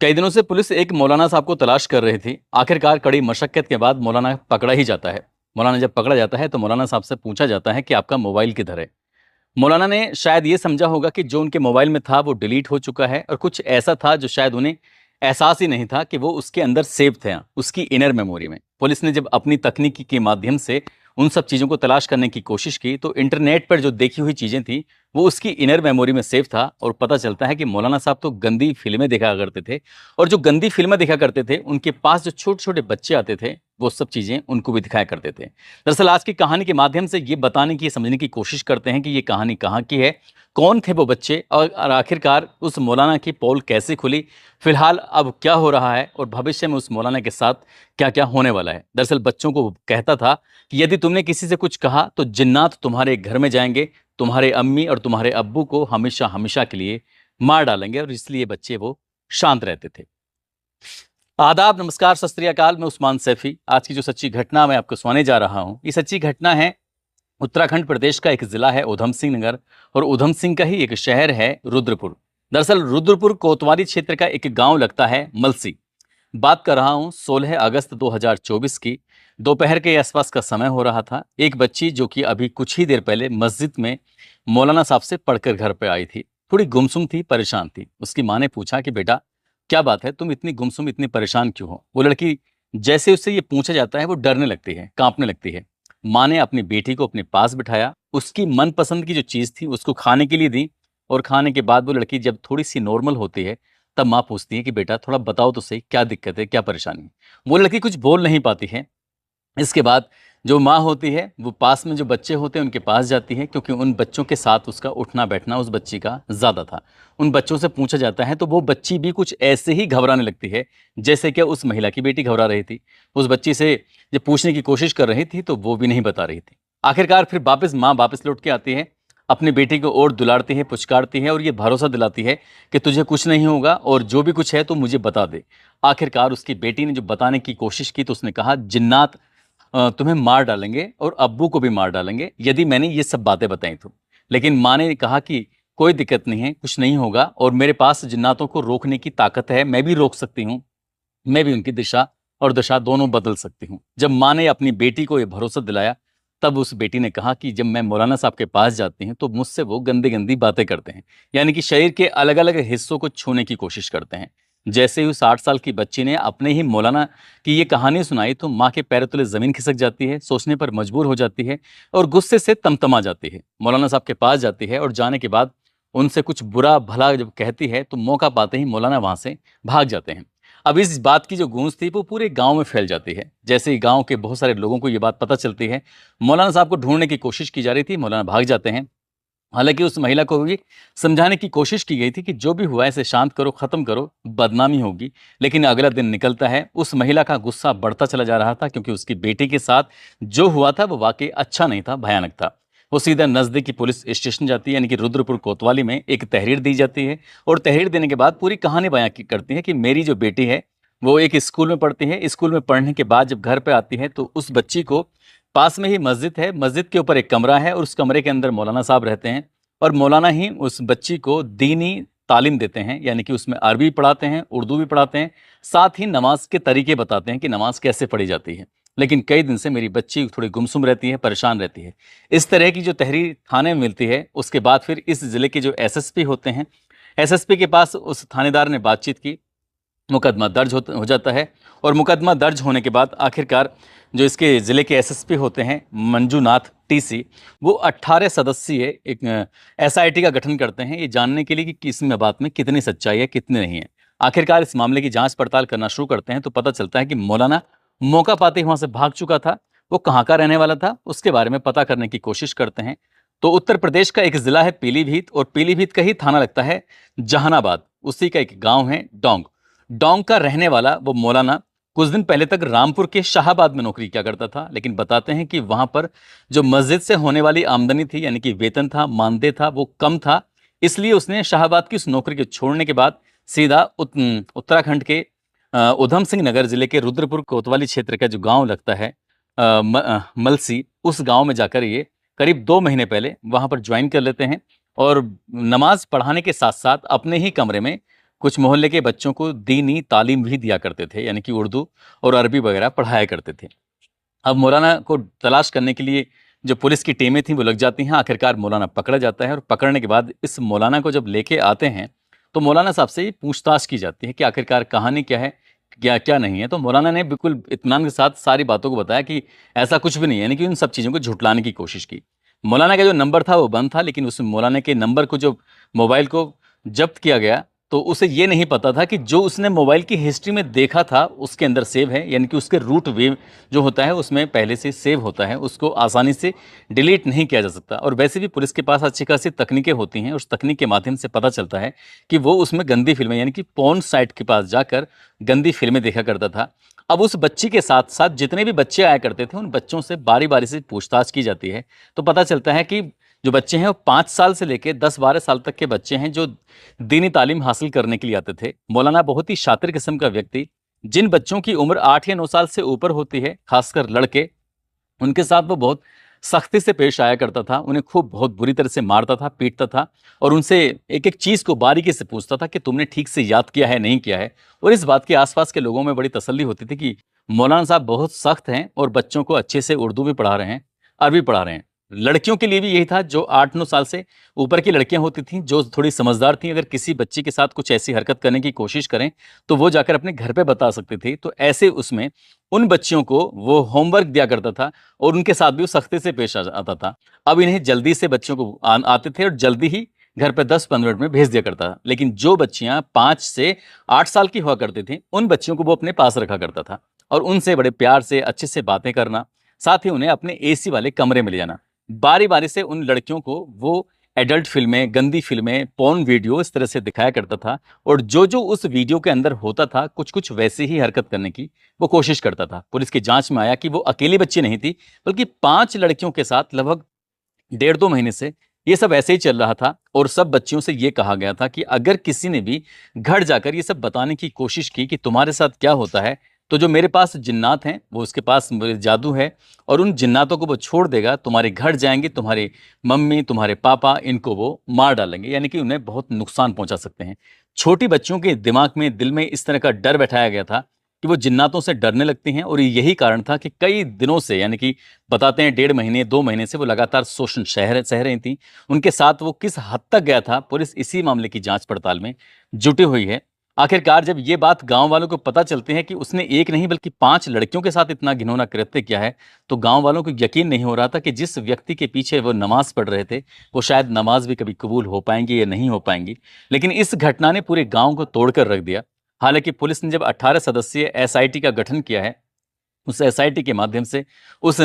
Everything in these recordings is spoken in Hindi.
कई दिनों से पुलिस एक मौलाना साहब को तलाश कर रही थी। आखिरकार कड़ी मशक्कत के बाद मौलाना पकड़ा ही जाता है। मौलाना जब पकड़ा जाता है तो मौलाना साहब से पूछा जाता है कि आपका मोबाइल किधर है। मौलाना ने शायद ये समझा होगा कि जो उनके मोबाइल में था वो डिलीट हो चुका है और कुछ ऐसा था जो शायद उन्हें एहसास ही नहीं था कि वो उसके अंदर सेव थे, उसकी इनर मेमोरी में। पुलिस ने जब अपनी तकनीकी के माध्यम से उन सब चीज़ों को तलाश करने की कोशिश की तो इंटरनेट पर जो देखी हुई चीज़ें थी वो उसकी इनर मेमोरी में सेव था। और पता चलता है कि मौलाना साहब तो गंदी फिल्में देखा करते थे, और जो गंदी फिल्में देखा करते थे उनके पास जो छोटे छोटे बच्चे आते थे वो सब चीज़ें उनको भी दिखाया करते थे। दरअसल आज की कहानी के माध्यम से ये बताने की, समझने की कोशिश करते हैं कि ये कहानी कहाँ की है, कौन थे वो बच्चे, और आखिरकार उस मौलाना की पोल कैसे खुली, फिलहाल अब क्या हो रहा है और भविष्य में उस मौलाना के साथ क्या क्या होने वाला है। दरअसल बच्चों को कहता था कि यदि तुमने किसी से कुछ कहा तो जिन्नात तुम्हारे घर में जाएंगे, तुम्हारे अम्मी और तुम्हारे अब्बू को हमेशा हमेशा के लिए मार डालेंगे। और इसलिए बच्चे वो शांत रहते थे। आदाब, नमस्कार, सत श्री अकाल। मैं उस्मान सैफी। आज की जो सच्ची घटना मैं आपको सुनाने जा रहा हूँ, ये सच्ची घटना है उत्तराखंड प्रदेश का एक जिला है उधम सिंह नगर, और उधम सिंह का ही एक शहर है रुद्रपुर। दरअसल रुद्रपुर कोतवाली क्षेत्र का एक गांव लगता है मलसी। बात कर रहा हूं 16 अगस्त 2024 की। दोपहर के आसपास का समय हो रहा था। एक बच्ची जो कि अभी कुछ ही देर पहले मस्जिद में मौलाना साहब से पढ़कर घर पे आई थी, थोड़ी गुमसुम थी, परेशान थी। उसकी माँ ने पूछा कि बेटा क्या बात है, तुम इतनी गुमसुम, इतनी परेशान क्यों हो। वो लड़की जैसे उससे ये पूछा जाता है वो डरने लगती है, कांपने लगती है। माँ ने अपनी बेटी को अपने पास बिठाया, उसकी मनपसंद की जो चीज़ थी उसको खाने के लिए दी, और खाने के बाद वो लड़की जब थोड़ी सी नॉर्मल होती है तब माँ पूछती है कि बेटा थोड़ा बताओ तो सही, क्या दिक्कत है, क्या परेशानी है। वो लड़की कुछ बोल नहीं पाती है। इसके बाद जो माँ होती है वो पास में जो बच्चे होते हैं उनके पास जाती है, क्योंकि उन बच्चों के साथ उसका उठना बैठना उस बच्ची का ज़्यादा था। उन बच्चों से पूछा जाता है तो वो बच्ची भी कुछ ऐसे ही घबराने लगती है जैसे कि उस महिला की बेटी घबरा रही थी। उस बच्ची से जब पूछने की कोशिश कर रही थी तो वो भी नहीं बता रही थी। आखिरकार फिर माँ वापस लौट के आती है, अपनी बेटी को और दुलारती है, पुचकारती है और ये भरोसा दिलाती है कि तुझे कुछ नहीं होगा और जो भी कुछ है तो मुझे बता दे। आखिरकार उसकी बेटी ने जो बताने की कोशिश की तो उसने कहा जिन्नात तुम्हें मार डालेंगे और अब्बू को भी मार डालेंगे यदि मैंने ये सब बातें बताई तो। लेकिन माँ ने कहा कि कोई दिक्कत नहीं है, कुछ नहीं होगा, और मेरे पास जिन्नातों को रोकने की ताकत है, मैं भी रोक सकती हूँ, मैं भी उनकी दिशा और दशा दोनों बदल सकती हूँ। जब माँ ने अपनी बेटी को ये भरोसा दिलाया तब उस बेटी ने कहा कि जब मैं मौलाना साहब के पास जाती हूँ तो मुझसे वो गंदी गंदी बातें करते हैं, यानी कि शरीर के अलग अलग हिस्सों को छूने की कोशिश करते हैं। जैसे ही उस 8 साल की बच्ची ने अपने ही मौलाना की ये कहानी सुनाई तो माँ के पैरों तले जमीन खिसक जाती है, सोचने पर मजबूर हो जाती है और गुस्से से तमतमा जाती है। मौलाना साहब के पास जाती है और जाने के बाद उनसे कुछ बुरा भला जब कहती है तो मौका पाते ही मौलाना वहां से भाग जाते हैं। अब इस बात की जो गूंज थी वो पूरे गांव में फैल जाती है। जैसे ही गांव के बहुत सारे लोगों को ये बात पता चलती है, मौलाना साहब को ढूंढने की कोशिश की जा रही थी, मौलाना भाग जाते हैं। हालांकि उस महिला को भी समझाने की कोशिश की गई थी कि जो भी हुआ है इसे शांत करो, खत्म करो, बदनामी होगी। लेकिन अगला दिन निकलता है, उस महिला का गुस्सा बढ़ता चला जा रहा था, क्योंकि उसकी बेटी के साथ जो हुआ था वो वाकई अच्छा नहीं था, भयानक था। वो सीधा नजदीकी पुलिस स्टेशन जाती है, यानी कि रुद्रपुर कोतवाली में एक तहरीर दी जाती है। और तहरीर देने के बाद पूरी कहानी बयां करती है कि मेरी जो बेटी है वो एक स्कूल में पढ़ती है। स्कूल में पढ़ने के बाद जब घर पे आती है तो उस बच्ची को पास में ही मस्जिद है, मस्जिद के ऊपर एक कमरा है और उस कमरे के अंदर मौलाना साहब रहते हैं। और मौलाना ही उस बच्ची को दीनी तालीम देते हैं, यानी कि उसमें अरबी पढ़ाते हैं, उर्दू भी पढ़ाते हैं, साथ ही नमाज के तरीके बताते हैं कि नमाज कैसे पढ़ी जाती है। लेकिन कई दिन से मेरी बच्ची थोड़ी गुमसुम रहती है, परेशान रहती है। इस तरह की जो तहरीर थाने में मिलती है, उसके बाद फिर इस जिले के जो एसएसपी होते हैं, एसएसपी के पास उस थानेदार ने बातचीत की, मुकदमा दर्ज हो जाता है। और मुकदमा दर्ज होने के बाद आखिरकार जो इसके ज़िले के एसएसपी होते हैं मंजूनाथ टीसी, वो 18 सदस्यीय एक एसआईटी का गठन करते हैं, ये जानने के लिए कि इसमें बात में कितनी सच्चाई है, कितनी नहीं है। आखिरकार इस मामले की जांच पड़ताल करना शुरू करते हैं तो पता चलता है कि मौलाना मौका पाते ही वहां से भाग चुका था। वो कहाँ का रहने वाला था उसके बारे में पता करने की कोशिश करते हैं। तो उत्तर प्रदेश का एक जिला है पीलीभीत, और पीलीभीत का ही थाना लगता है जहानाबाद। उसी का एक गांव है डोंग। डोंग का रहने वाला वो मौलाना कुछ दिन पहले तक रामपुर के शाहाबाद में नौकरी किया करता था, लेकिन बताते हैं कि वहां पर जो मस्जिद से होने वाली आमदनी थी, यानी कि वेतन था, मानदेय था, वो कम था। इसलिए उसने शाहाबाद की उस नौकरी के छोड़ने के बाद सीधा उत्तराखंड के उधम सिंह नगर जिले के रुद्रपुर कोतवाली क्षेत्र का जो गांव लगता है मलसी, उस गांव में जाकर ये करीब 2 महीने पहले वहां पर ज्वाइन कर लेते हैं। और नमाज पढ़ाने के साथ साथ अपने ही कमरे में कुछ मोहल्ले के बच्चों को दीनी तालीम भी दिया करते थे, यानी कि उर्दू और अरबी वगैरह पढ़ाया करते थे। अब मौलाना को तलाश करने के लिए जो पुलिस की टीमें थीं वो लग जाती हैं। आखिरकार मौलाना पकड़ा जाता है और पकड़ने के बाद इस मौलाना को जब लेके आते हैं तो मौलाना साहब से पूछताछ की जाती है कि आखिरकार कहानी क्या है, क्या क्या नहीं है। तो मौलाना ने बिल्कुल इत्मीनान के साथ सारी बातों को बताया कि ऐसा कुछ भी नहीं है, यानी कि उन सब चीज़ों को झुटलाने की कोशिश की। मौलाना का जो नंबर था वो बंद था, लेकिन उस मौलाना के नंबर को जो मोबाइल को जब्त किया गया तो उसे ये नहीं पता था कि जो उसने मोबाइल की हिस्ट्री में देखा था उसके अंदर सेव है, यानी कि उसके रूट वेव जो होता है उसमें पहले से सेव होता है, उसको आसानी से डिलीट नहीं किया जा सकता। और वैसे भी पुलिस के पास अच्छी खासी तकनीकें होती हैं, उस तकनीक के माध्यम से पता चलता है कि वो उसमें गंदी फिल्में, यानी कि पॉर्न साइट के पास जाकर गंदी फिल्में देखा करता था। अब उस बच्ची के साथ साथ जितने भी बच्चे आया करते थे उन बच्चों से बारी बारी से पूछताछ की जाती है, तो पता चलता है कि जो बच्चे हैं वो 5 साल से लेकर 10-12 साल तक के बच्चे हैं जो दीनी तालीम हासिल करने के लिए आते थे। मौलाना बहुत ही शातिर किस्म का व्यक्ति, जिन बच्चों की उम्र 8 या 9 साल से ऊपर होती है, खासकर लड़के, उनके साथ वो बहुत सख्ती से पेश आया करता था। उन्हें खूब बहुत बुरी तरह से मारता था, पीटता था और उनसे एक-एक चीज़ को बारीकी से पूछता था कि तुमने ठीक से याद किया है, नहीं किया है। और इस बात के आस-पास के लोगों में बड़ी तसल्ली होती थी कि मौलाना साहब बहुत सख्त हैं और बच्चों को अच्छे से उर्दू भी पढ़ा रहे हैं, अरबी पढ़ा रहे हैं। लड़कियों के लिए भी यही था, जो 8-9 साल से ऊपर की लड़कियां होती थीं, जो थोड़ी समझदार थीं, अगर किसी बच्ची के साथ कुछ ऐसी हरकत करने की कोशिश करें, तो वो जाकर अपने घर पे बता सकती थी। तो ऐसे उसमें उन बच्चियों को वो होमवर्क दिया करता था और उनके साथ भी वो सख्ती से पेश आता था। अब इन्हें जल्दी से बच्चों को आते थे और जल्दी ही घर पे 10-15 मिनट में भेज दिया करता था। लेकिन जो बच्चियां 5 से 8 साल की हुआ करती थीं, उन बच्चियों को वो अपने पास रखा करता था और उनसे बड़े प्यार से, अच्छे से बातें करना, साथ ही उन्हें अपने एसी वाले कमरे में ले जाना। बारी-बारी से उन लड़कियों को वो एडल्ट फ़िल्में, गंदी फ़िल्में, पोर्न वीडियो इस तरह से दिखाया करता था और जो-जो उस वीडियो के अंदर होता था, कुछ-कुछ वैसे ही हरकत करने की वो कोशिश करता था। पुलिस की जाँच में आया कि वो अकेली बच्ची नहीं थी, बल्कि 5 लड़कियों के साथ लगभग 1.5-2 महीने से ये सब ऐसे ही चल रहा था और सब बच्चियों से ये कहा गया था कि अगर किसी ने भी घर जाकर ये सब बताने की कोशिश की कि तुम्हारे साथ क्या होता है, तो जो मेरे पास जिन्नात हैं, वो उसके पास मेरे जादू है और उन जिन्नातों को वो छोड़ देगा, तुम्हारे घर जाएँगे, तुम्हारी मम्मी, तुम्हारे पापा, इनको वो मार डालेंगे, यानी कि उन्हें बहुत नुकसान पहुँचा सकते हैं। छोटी बच्चियों के दिमाग में, दिल में इस तरह का डर बैठाया गया था कि वो जिन्नातों से डरने लगती हैं और यही कारण था कि कई दिनों से, यानी कि बताते हैं 1.5 महीने, 2 महीने से वो लगातार शोषण सह रही थीं। उनके साथ वो किस हद तक गया था, पुलिस इसी मामले की जाँच-पड़ताल में जुटी हुई है। आखिरकार जब ये बात गाँव वालों को पता चलती है कि उसने एक नहीं बल्कि 5 लड़कियों के साथ इतना घिनौना कृत्य किया है, तो गाँव वालों को यकीन नहीं हो रहा था कि जिस व्यक्ति के पीछे वो नमाज़ पढ़ रहे थे, वो शायद नमाज़ भी कभी कबूल हो पाएँगी या नहीं हो पाएँगी। लेकिन इस घटना ने पूरे गाँव को तोड़ कर रख दिया। हालाँकि पुलिस ने जब 18 सदस्यीय एसआईटी का गठन किया है, उस एसआईटी के माध्यम से उस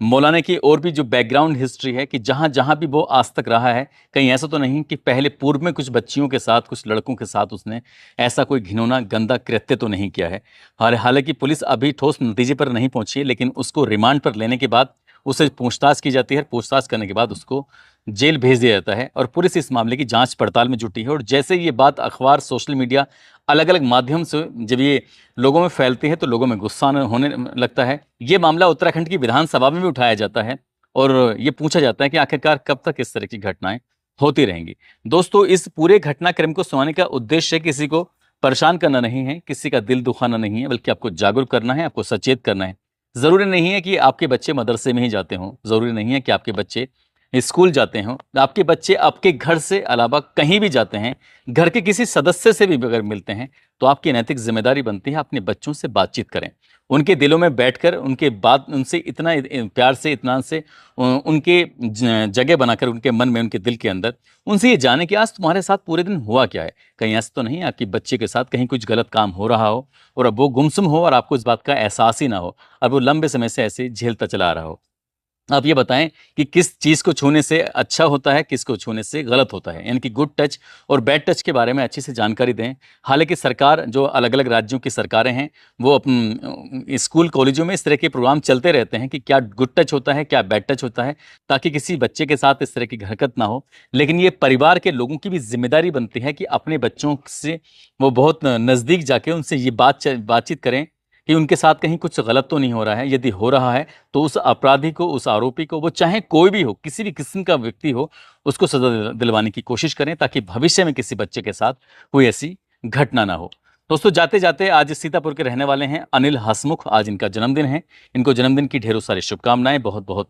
मौलाना की और भी जो बैकग्राउंड हिस्ट्री है कि जहाँ-जहाँ भी वो आज तक रहा है, कहीं ऐसा तो नहीं कि पहले पूर्व में कुछ बच्चियों के साथ, कुछ लड़कों के साथ उसने ऐसा कोई घिनौना गंदा कृत्य तो नहीं किया है। हालाँकि पुलिस अभी ठोस नतीजे पर नहीं पहुँची है, लेकिन उसको रिमांड पर लेने के बाद उससे पूछताछ की जाती है। पूछताछ करने के बाद उसको जेल भेज दिया जाता है और पुलिस इस मामले की जाँच-पड़ताल में जुटी है और जैसे ये बात अखबार, सोशल मीडिया, अलग-अलग माध्यम से जब ये लोगों में फैलती है तो लोगों में गुस्सा आने होने लगता है। ये मामला उत्तराखंड की विधानसभा में भी उठाया जाता है और ये पूछा जाता है कि आखिरकार कब तक इस तरह की घटनाएँ होती रहेंगी। दोस्तों, इस पूरे घटनाक्रम को सुनाने का उद्देश्य किसी को परेशान करना नहीं है, किसी का दिल दुखाना नहीं है, बल्कि आपको जागरूक करना है, आपको सचेत करना है। ज़रूरी नहीं है कि आपके बच्चे मदरसे में ही जाते हों, ज़रूरी नहीं है कि आपके बच्चे स्कूल जाते हों, आपके बच्चे आपके घर से अलावा कहीं भी जाते हैं, घर के किसी सदस्य से भी अगर मिलते हैं, तो आपकी नैतिक ज़िम्मेदारी बनती है अपने बच्चों से बातचीत करें। उनके दिलों में बैठकर उनके बात उनसे इतना प्यार से, इत्मीनान से उनके जगह बनाकर उनके मन में, उनके दिल के अंदर, उनसे ये जानें कि आज तुम्हारे साथ पूरे दिन हुआ क्या है? कहीं ऐसा तो नहीं है आपके बच्चे के साथ कहीं कुछ गलत काम हो रहा हो और अब वो गुमसुम हो और आपको इस बात का एहसास ही ना हो और वो लंबे समय से ऐसे झेलता चला आ रहा हो। आप ये बताएँ कि किस चीज़ को छूने से अच्छा होता है, किसको छूने से गलत होता है? यानी कि गुड टच और बैड टच के बारे में अच्छे से जानकारी दें। हालाँकि सरकार, जो अलग-अलग राज्यों की सरकारें हैं, वो स्कूल, कॉलेजों में इस तरह के प्रोग्राम चलते रहते हैं कि क्या गुड टच होता है, क्या बैड टच होता है, ताकि किसी बच्चे के साथ इस तरह की हरकत ना हो। लेकिन ये परिवार के लोगों की भी ज़िम्मेदारी बनती है कि अपने बच्चों से वो बहुत नज़दीक जाके उनसे ये बातचीत करें कि उनके साथ कहीं कुछ गलत तो नहीं हो रहा है। यदि हो रहा है तो उस अपराधी को, उस आरोपी को, वो चाहे कोई भी हो, किसी भी किस्म का व्यक्ति हो, उसको सज़ा दिलवाने की कोशिश करें ताकि भविष्य में किसी बच्चे के साथ कोई ऐसी घटना ना हो। दोस्तों, जाते जाते आज सीतापुर के रहने वाले हैं अनिल हसमुख, आज इनका जन्मदिन है। इनको जन्मदिन की ढेरों सारी शुभकामनाएं, बहुत बहुत